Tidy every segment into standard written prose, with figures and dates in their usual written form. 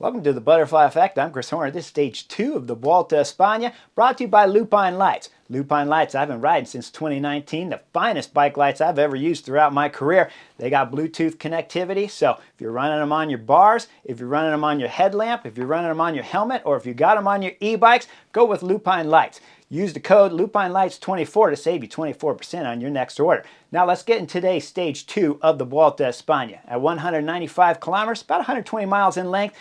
Welcome to the Butterfly Effect. I'm Garrett Horner. This is stage 2 of the Vuelta España, brought to you by Lupine Lights. Lupine Lights I've been riding since 2019, the finest bike lights I've ever used throughout my career. They got Bluetooth connectivity, so if you're running them on your bars, if you're running them on your headlamp, if you're running them on your helmet, or if you got them on your e-bikes, go with Lupine Lights. Use the code LupineLights24 to save you 24% on your next order. Now let's get in today's stage 2 of the Vuelta España. At 195 kilometers, about 120 miles in length,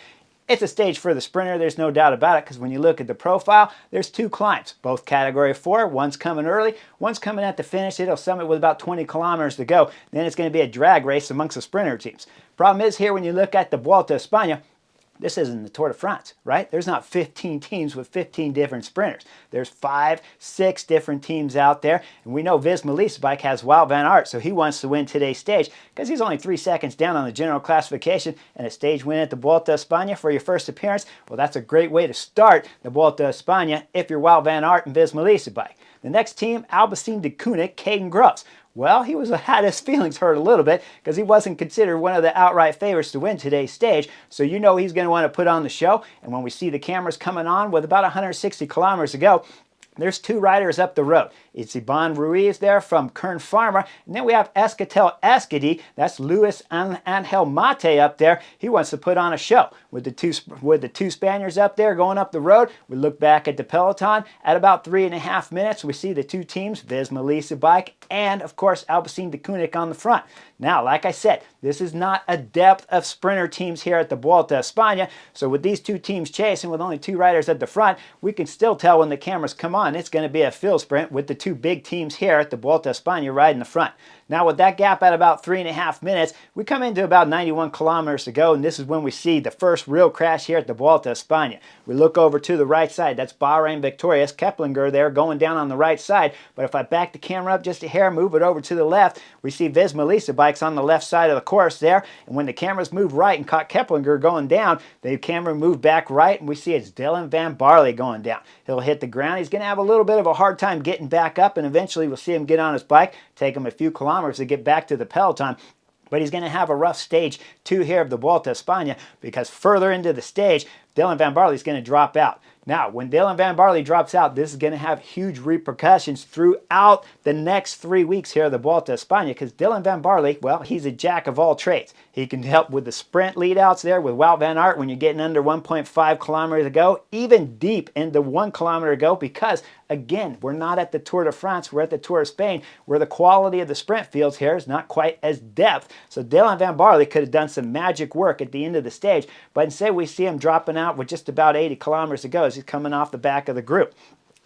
it's a stage for the sprinter, there's no doubt about it, because when you look at the profile, there's 2 climbs, both category 4. One's coming early, one's coming at the finish. It'll summit with about 20 kilometers to go. Then it's going to be a drag race amongst the sprinter teams. Problem is here, when you look at the Vuelta España, this isn't the Tour de France, right? There's not 15 teams with 15 different sprinters. There's 5, 6 different teams out there. And we know Visma bike has Wout van Aert, so he wants to win today's stage because he's only 3 seconds down on the general classification, and a stage win at the Vuelta España for your first appearance, well, that's a great way to start the Vuelta España if you're Wout van Aert and Visma bike. The next team, Albacete de Koenig, Caden Gross. Well, he had his feelings hurt a little bit because he wasn't considered one of the outright favorites to win today's stage. So you know he's going to want to put on the show. And when we see the cameras coming on with about 160 kilometers to go, there's 2 riders up the road. It's Iban Ruiz there from Kern Farmer. And then we have Escatel Escadi. That's Luis Angel Mate up there. He wants to put on a show. With the two Spaniards up there going up the road, we look back at the peloton. At about 3.5 minutes, we see the 2 teams, Visma bike and, of course, Albacete de Koenig on the front. Now, like I said, this is not a depth of sprinter teams here at the Vuelta España. So with these 2 teams chasing with only 2 riders at the front, we can still tell when the cameras come on, it's going to be a field sprint with the 2 big teams here at the Vuelta España riding the front. Now with that gap at about 3.5 minutes, we come into about 91 kilometers to go, and this is when we see the first real crash here at the Vuelta España. We look over to the right side. That's Bahrain victorious Keplinger there going down on the right side. But if I back the camera up just a hair, move it over to the left, we see Visma bikes on the left side of the course there. And when the cameras move right and caught Keplinger going down, the camera moved back right, and we see it's Dylan van Baarle going down. He'll hit the ground. He's going to have a little bit of a hard time getting back up, and eventually we'll see him get on his bike, take him a few kilometers to get back to the peloton. But he's going to have a rough stage 2 here of the Vuelta España because further into the stage, Dylan van Baarle is going to drop out. Now, when Dylan van Baarle drops out, this is going to have huge repercussions throughout the next 3 weeks here of the Vuelta España because Dylan van Baarle, well, he's a jack of all trades. He can help with the sprint leadouts there with Wout van Aert when you're getting under 1.5 kilometers to go, even deep into 1 kilometer to go because, again, we're not at the Tour de France, we're at the Tour of Spain, where the quality of the sprint fields here is not quite as depth. So Dylan van Baarle could have done some magic work at the end of the stage, but instead we see him dropping out with just about 80 kilometers to go as he's coming off the back of the group.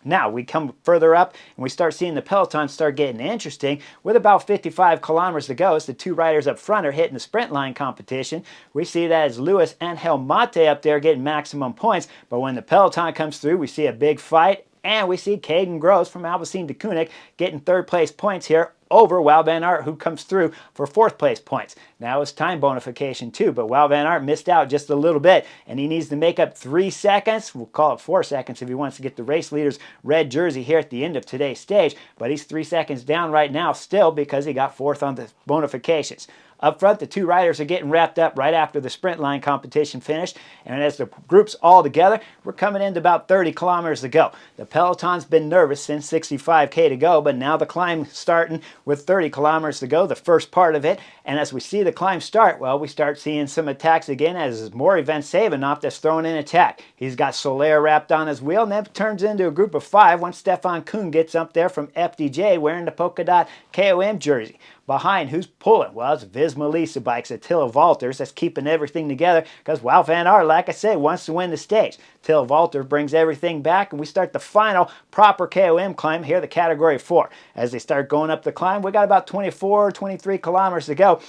Now we come further up and we start seeing the peloton start getting interesting with about 55 kilometers to go as the 2 riders up front are hitting the sprint line competition. We see that as Luis Angel Mate up there getting maximum points, but when the peloton comes through, we see a big fight, and we see Caden Gross from Albacete de Koenig getting 3rd place points here over Wout van Aert, who comes through for 4th place points. Now it's time bonification too, but Wout van Aert missed out just a little bit, and he needs to make up 3 seconds. We'll call it 4 seconds if he wants to get the race leader's red jersey here at the end of today's stage, but he's 3 seconds down right now still because he got 4th on the bonifications. Up front, the 2 riders are getting wrapped up right after the sprint line competition finished, and as the group's all together, we're coming into about 30 kilometers to go. The peloton's been nervous since 65K to go, but now the climb starting with 30 kilometers to go, the first part of it, and as we see the climb start, well, we start seeing some attacks again as Maury Van Savenhoff that's throwing in attack. He's got Soler wrapped on his wheel, and then turns into a group of 5 once Stefan Kuhn gets up there from FDJ wearing the polka dot KOM jersey. Behind, who's pulling? Well, it's Visma bikes, Attila Valters, that's keeping everything together because Wout van Aert, like I said, wants to win the stage. Attila Valters brings everything back, and we start the final proper KOM climb here, the category 4. As they start going up the climb, we got about 24, 23 kilometers to go.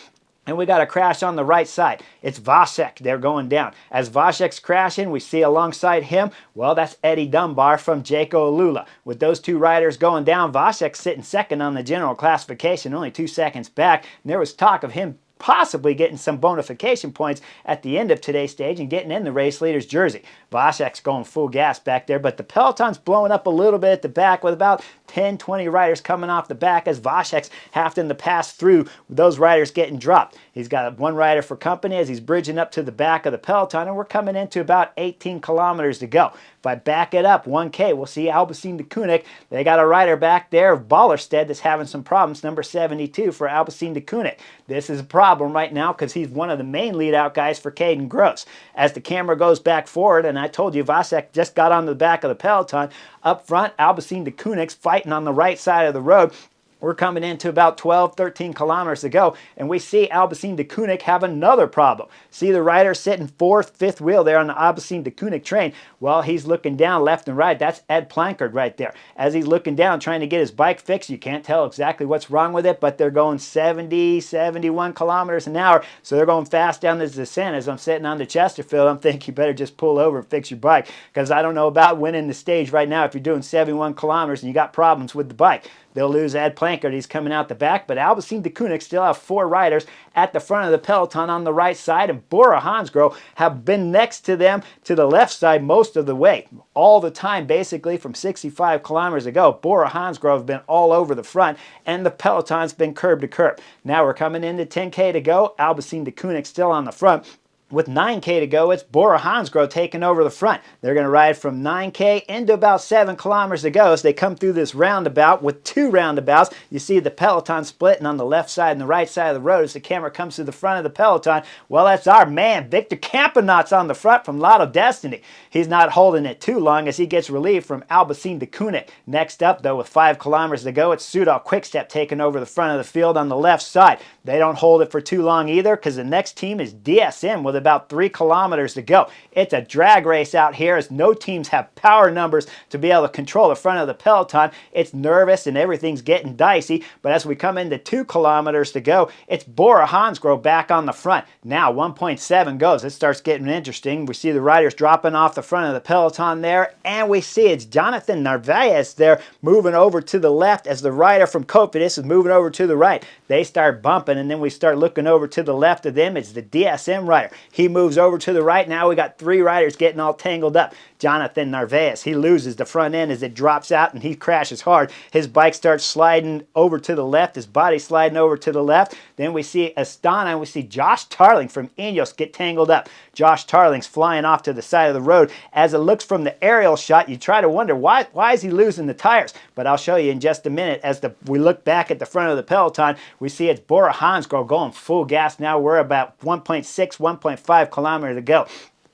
And we got a crash on the right side. It's Vasek. They're going down. As Vasek's crashing, we see alongside him, well, that's Eddie Dunbar from Jaco Alula. With those 2 riders going down, Vasek's sitting 2nd on the general classification, only 2 seconds back. And there was talk of him possibly getting some bonification points at the end of today's stage and getting in the race leader's jersey. Vasek's going full gas back there, but the peloton's blowing up a little bit at the back with about 10, 20 riders coming off the back as Vasek's having to pass through with those riders getting dropped. He's got one rider for company as he's bridging up to the back of the peloton, and we're coming into about 18 kilometers to go. If I back it up 1K, we'll see Alpecin de Koenig. They got a rider back there of Ballerstedt that's having some problems, number 72 for Alpecin de Koenig. This is a problem right now because he's one of the main lead-out guys for Caden Gross. As the camera goes back forward, and I told you Vasek just got on the back of the peloton, up front, Alpecin de Koenig's fighting on the right side of the road. We're coming into about 12, 13 kilometers to go, and we see Alpecin de Koenig have another problem. See the rider sitting fourth, fifth wheel there on the Alpecin de Koenig train? Well, he's looking down left and right. That's Ed Plankard right there. As he's looking down, trying to get his bike fixed, you can't tell exactly what's wrong with it, but they're going 70, 71 kilometers an hour, so they're going fast down this descent. As I'm sitting on the Chesterfield, I'm thinking you better just pull over and fix your bike, because I don't know about winning the stage right now if you're doing 71 kilometers and you got problems with the bike. They'll lose Ed Plankard. He's coming out the back, but Alpecin de Koenig still have 4 riders at the front of the peloton on the right side, and Bora Hansgrohe have been next to them to the left side most of the way. All the time, basically, from 65 kilometers ago, Bora Hansgrohe have been all over the front, and the peloton's been curb to curb. Now we're coming into 10K to go. Alpecin de Koenig still on the front. With 9K to go, it's Bora Hansgrohe taking over the front. They're going to ride from 9K into about 7 kilometers to go as they come through this roundabout with 2 roundabouts. You see the peloton splitting on the left side and the right side of the road as the camera comes to the front of the peloton. Well, that's our man, Victor Campenaerts on the front from Lotto Destiny. He's not holding it too long as he gets relieved from Alpecin de Koenig. Next up, though, with 5 kilometers to go, it's Soudal Quickstep taking over the front of the field on the left side. They don't hold it for too long either because the next team is DSM with about 3 kilometers to go. It's a drag race out here as no teams have power numbers to be able to control the front of the peloton. It's nervous and everything's getting dicey, but as we come into 2 kilometers to go, it's Bora Hansgrohe back on the front. Now 1.7 goes. It starts getting interesting. We see the riders dropping off the front of the peloton there, and we see it's Jonathan Narvaez there moving over to the left as the rider from Cofidis is moving over to the right. They start bumping, and then we start looking over to the left of them. It's the DSM rider. He moves over to the right. Now we got 3 riders getting all tangled up. Jonathan Narvaez, he loses the front end as it drops out and he crashes hard. His bike starts sliding over to the left, his body sliding over to the left. Then we see Astana and we see Josh Tarling from Ineos get tangled up. Josh Tarling's flying off to the side of the road. As it looks from the aerial shot, you try to wonder why is he losing the tires? But I'll show you in just a minute. As we look back at the front of the peloton, we see it's Bora Hansgrohe going full gas now. We're about 1.6, 1.5 kilometers to go.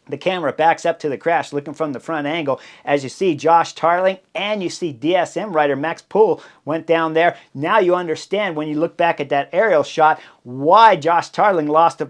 The camera backs up to the crash looking from the front angle as you see Josh Tarling and you see DSM rider Max Poole went down there. Now you understand when you look back at that aerial shot why Josh Tarling lost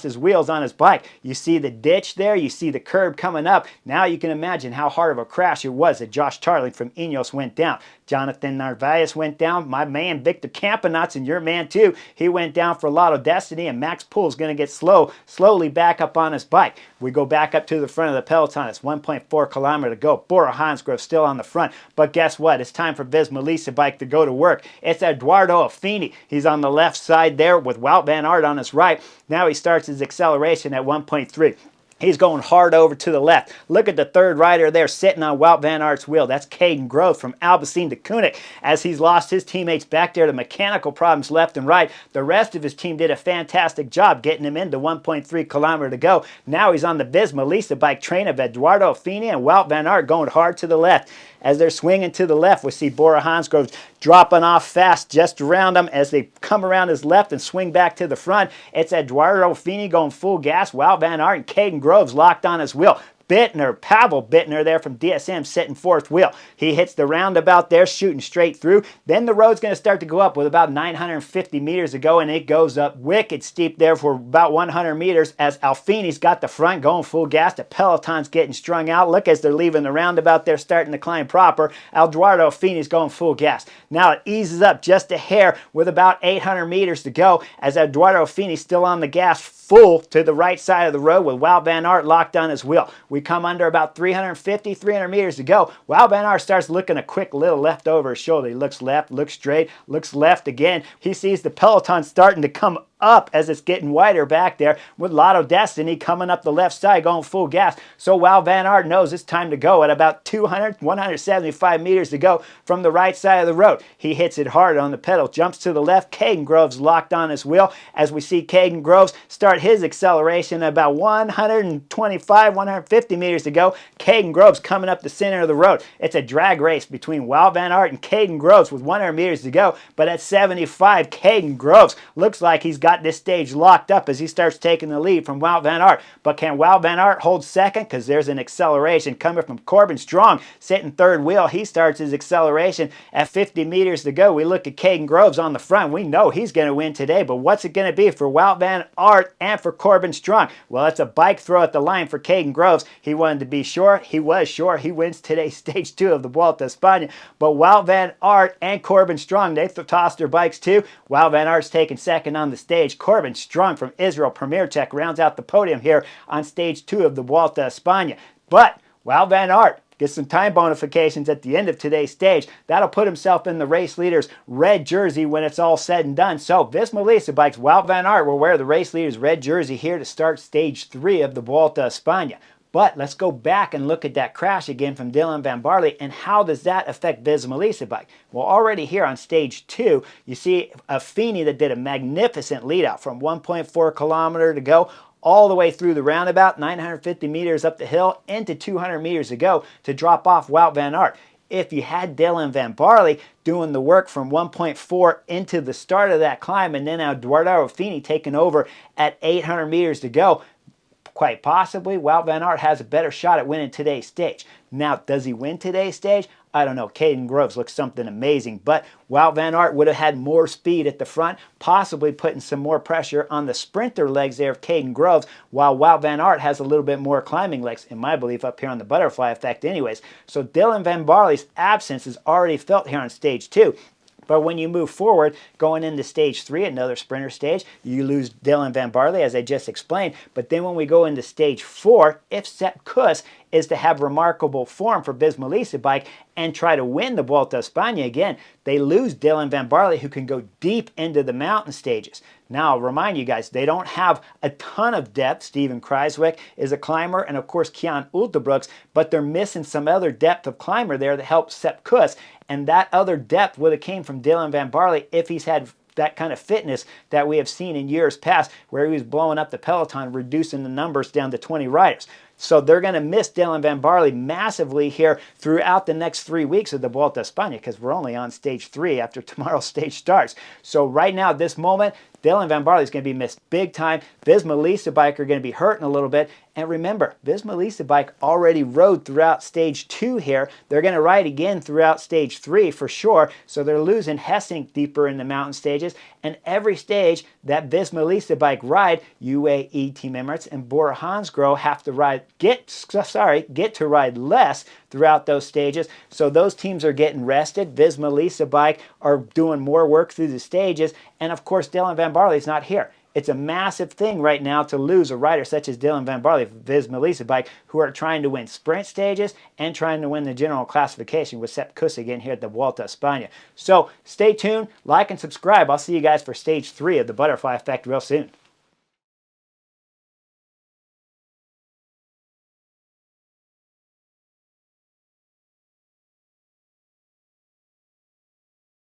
his wheels on his bike. You see the ditch there, you see the curb coming up. Now you can imagine how hard of a crash it was that Josh Tarling from Ineos went down. Jonathan Narvaez went down. My man Victor Campenaerts, and your man too, he went down for Lotto Destiny, and Max Poole's going to get slowly back up on his bike. We go back up to the front of the peloton. It's 1.4 kilometers to go. Bora Hansgrohe still on the front. But guess what? It's time for Visma bike to go to work. It's Eduardo Affini. He's on the left side there with Wout van Aert on his right. Now he starts his acceleration at 1.3. He's going hard over to the left. Look at the third rider there sitting on Wout van Aert's wheel. That's Caden Gross from Alpecin de Koenig. As he's lost his teammates back there to mechanical problems left and right, the rest of his team did a fantastic job getting him into 1.3 kilometers to go. Now he's on the Visma bike train of Eduardo Affini and Wout van Aert going hard to the left. As they're swinging to the left, we see Bora Hansgrohe dropping off fast just around him. As they come around his left and swing back to the front, it's Eduardo Affini going full gas. Wout van Aert and Caden Groves locked on his wheel. Pavel Bittner there from DSM sitting 4th wheel. He hits the roundabout there, shooting straight through. Then the road's going to start to go up with about 950 meters to go, and it goes up wicked steep there for about 100 meters as Alfini's got the front going full gas. The peloton's getting strung out. Look as they're leaving the roundabout there, starting to climb proper. Eduardo Affini's going full gas. Now it eases up just a hair with about 800 meters to go as Eduardo Affini's still on the gas full to the right side of the road with Wout van Aert locked on his wheel. We come under about 350, 300 meters to go. Wout van Aert starts looking a quick little left over his shoulder. He looks left, looks straight, looks left again. He sees the peloton starting to come up as it's getting wider back there with Lotto Destiny coming up the left side going full gas. So Wout van Aert knows it's time to go at about 175 meters to go from the right side of the road. He hits it hard on the pedal, jumps to the left. Caden Groves locked on his wheel as we see Caden Groves start his acceleration at about 125, 150 meters to go. Caden Groves coming up the center of the road. It's a drag race between Wout van Aert and Caden Groves with 100 meters to go, but at 75, Caden Groves looks like he's got this stage locked up as he starts taking the lead from Wout van Aert. But can Wout van Aert hold second? Because there's an acceleration coming from Corbin Strong sitting third wheel. He starts his acceleration at 50 meters to go. We look at Caden Groves on the front. We know he's going to win today, but what's it going to be for Wout van Aert and for Corbin Strong? Well, it's a bike throw at the line for Caden Groves. He wanted to be sure. He was sure. He wins today's stage 2 of the Vuelta a España. But Wout van Aert and Corbin Strong, they tossed their bikes too. Wout van Aert's taking second on the stage. Corbin Strong from Israel Premier Tech rounds out the podium here on stage 2 of the Vuelta a España. But Wout van Aert gets some time bonifications at the end of today's stage. That'll put himself in the race leader's red jersey when it's all said and done. So Visma Lease Bikes, Wout van Aert will wear the race leader's red jersey here to start stage 3 of the Vuelta a España. But let's go back and look at that crash again from Dylan van Baarle, and how does that affect Visma Lease Bike? Well, already here on stage 2, you see a Feeney that did a magnificent lead out from 1.4 kilometer to go all the way through the roundabout, 950 meters up the hill, into 200 meters to go to drop off Wout van Aert. If you had Dylan van Baarle doing the work from 1.4 into the start of that climb, and then Eduardo Feeney taking over at 800 meters to go, quite possibly Wout van Aert has a better shot at winning today's stage. Now, does he win today's stage? I don't know. Caden Groves looks something amazing, but Wout van Aert would have had more speed at the front, possibly putting some more pressure on the sprinter legs there of Caden Groves, while Wout van Aert has a little bit more climbing legs, in my belief, up here on the butterfly effect anyways. So Dylan van Baarle's absence is already felt here on stage 2. But when you move forward, going into stage 3, another sprinter stage, you lose Dylan van Baarle, as I just explained. But then when we go into stage 4, if Sepp Kuss is to have remarkable form for Visma Lease Bike and try to win the Vuelta a España again, they lose Dylan van Baarle, who can go deep into the mountain stages. Now, I'll remind you guys, they don't have a ton of depth. Steven Kruijswijk is a climber, and of course, Kian Ultebrooks, but they're missing some other depth of climber there that helps Sepp Kuss, and that other depth would have came from Dylan van Baarle if he's had that kind of fitness that we have seen in years past, where he was blowing up the peloton, reducing the numbers down to 20 riders. So they're going to miss Dylan van Baarle massively here throughout the next 3 weeks of the Vuelta a España, because we're only on stage 3 after tomorrow's stage starts. So right now, at this moment, Dylan van Baarle is going to be missed big time. Visma Lease Bike are going to be hurting a little bit. And remember, Visma Lease Bike already rode throughout stage 2 here. They're going to ride again throughout stage 3 for sure. So they're losing Hessink deeper in the mountain stages. And every stage that Visma Lease Bike ride, UAE Team Emirates and Bora Hansgrohe have to get to ride less throughout those stages. So those teams are getting rested. Visma Lease Bike are doing more work through the stages. And of course, Dylan van Baarle is not here. It's a massive thing right now to lose a rider such as Dylan van Baarle, Visma Lease Bike, who are trying to win sprint stages and trying to win the general classification with Sepp Kuss again here at the Vuelta a España. So stay tuned, like and subscribe. I'll see you guys for stage 3 of the Butterfly Effect real soon.